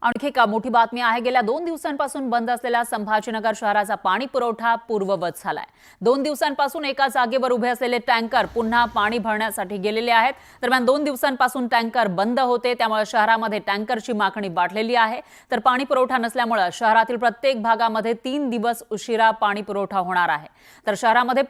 आणखी एक मोठी बातमी आहे। गेल्या 2 दिवसांपासून बंद असलेला संभाजीनगर शहराचा पाणी पुरवठा पूर्ववत झालाय। 2 दिवसांपासून एका जागेवर उभे असलेले टँकर पुन्हा पाणी भरण्यासाठी गेलेले आहेत। दरम्यान 2 दिवसांपासून टँकर बंद होते, त्यामुळे शहरामध्ये टँकरची मागणी वाढलेली आहे। तर पाणी पुरवठा नसल्यामुळे शहरातील प्रत्येक भागामध्ये 3 दिवस उशिरा पाणी पुरवठा होणार आहे। तर शहरामध्ये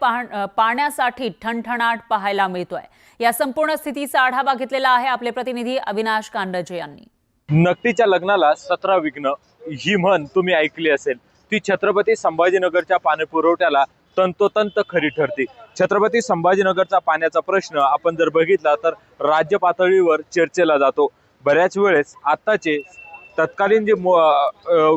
पाण्यासाठी ठणठणाट पाहायला मिळतोय। या संपूर्ण स्थितीचा आढावा घेतलेला आहे आपले प्रतिनिधी अविनाश कांडजे यांनी। नकटीच्या लग्नाला 17 विघ्न ही म्हण तुम्ही ऐकली असेल। ती छत्रपती संभाजीनगरच्या पाणीपुरवठ्याला तंतोतंत खरी ठरते। छत्रपती संभाजीनगरचा पाण्याचा प्रश्न आपण जर बघितला तर राज्य पातळीवर चर्चेला जातो। बऱ्याच वेळेस आताचे तत्कालीन जे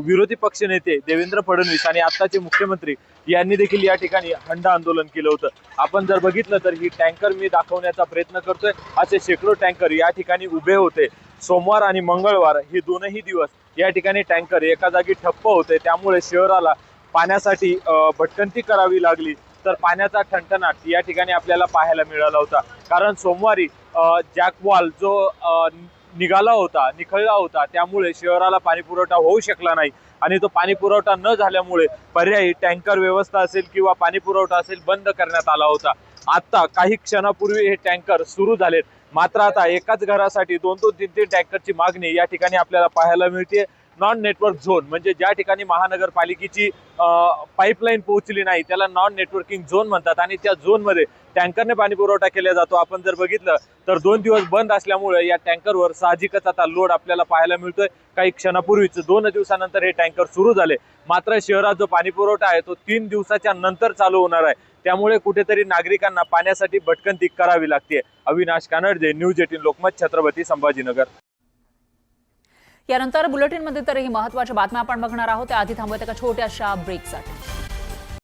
विरोधी पक्ष नेते देवेंद्र फडणवीस आणि आताचे मुख्यमंत्री यांनी देखील या ठिकाणी हंडा आंदोलन केलं होतं। आपण जर बघितलं तर ही टँकर मी दाखवण्याचा प्रयत्न करतोय, असे शेकडो टँकर या ठिकाणी उभे होते। सोमवार आणि मंगळवार हे दोनही दिवस या ठिकाणी टँकर एका जागी ठप्प होते, त्यामुळे शहराला पाण्यासाठी भटकंती करावी लागली। तर पाण्याचा ठणठणाट या ठिकाणी आपल्याला पाहायला मिळाला होता, कारण सोमवारी जॅकवॉल जो निखळला होता, त्यामुळे शहराला पाणी पुरवठा होऊ शकला नाही आणि तो पाणी पुरवठा न झाल्यामुळे पर्यायी टँकर व्यवस्था असेल किंवा पाणी पुरवठा असेल बंद करण्यात आला होता। आता काही क्षणापूर्वी हे टँकर सुरू झालेत, मात्र आता एकाच घरासाठी 2-2, 3-3 टँकरची मागणी या ठिकाणी आपल्याला पाहायला मिळते। नॉन नेटवर्क झोन म्हणजे ज्या ठिकाणी महानगरपालिकेची पाईपलाईन पोहोचली नाही त्याला नॉन नेटवर्किंग झोन म्हणतात आणि त्या झोनमध्ये टँकरने पाणी पुरवठा केला जातो। आपण जर बघितलं तर 2 दिवस बंद असल्यामुळे या टँकरवर साहजिकच आता लोड आपल्याला पाहायला मिळतोय। काही क्षणापूर्वीच 2 दिवसानंतर हे टँकर सुरू झाले, मात्र शहरात जो पाणी पुरवठा आहे तो 3 दिवसाच्या नंतर चालू होणार आहे, त्यामुळे कुठेतरी नागरिकांना पाण्यासाठी भटकंती करावी लागते। अविनाश कानडजे, न्यूज 18 लोकमत, छत्रपती संभाजीनगर। यानंतर बुलेटिनमध्ये तर ही महत्त्वाच्या बातम्या आपण बघणार आहोत। त्याआधी थांबूयात एका छोट्याशा ब्रेकसाठी।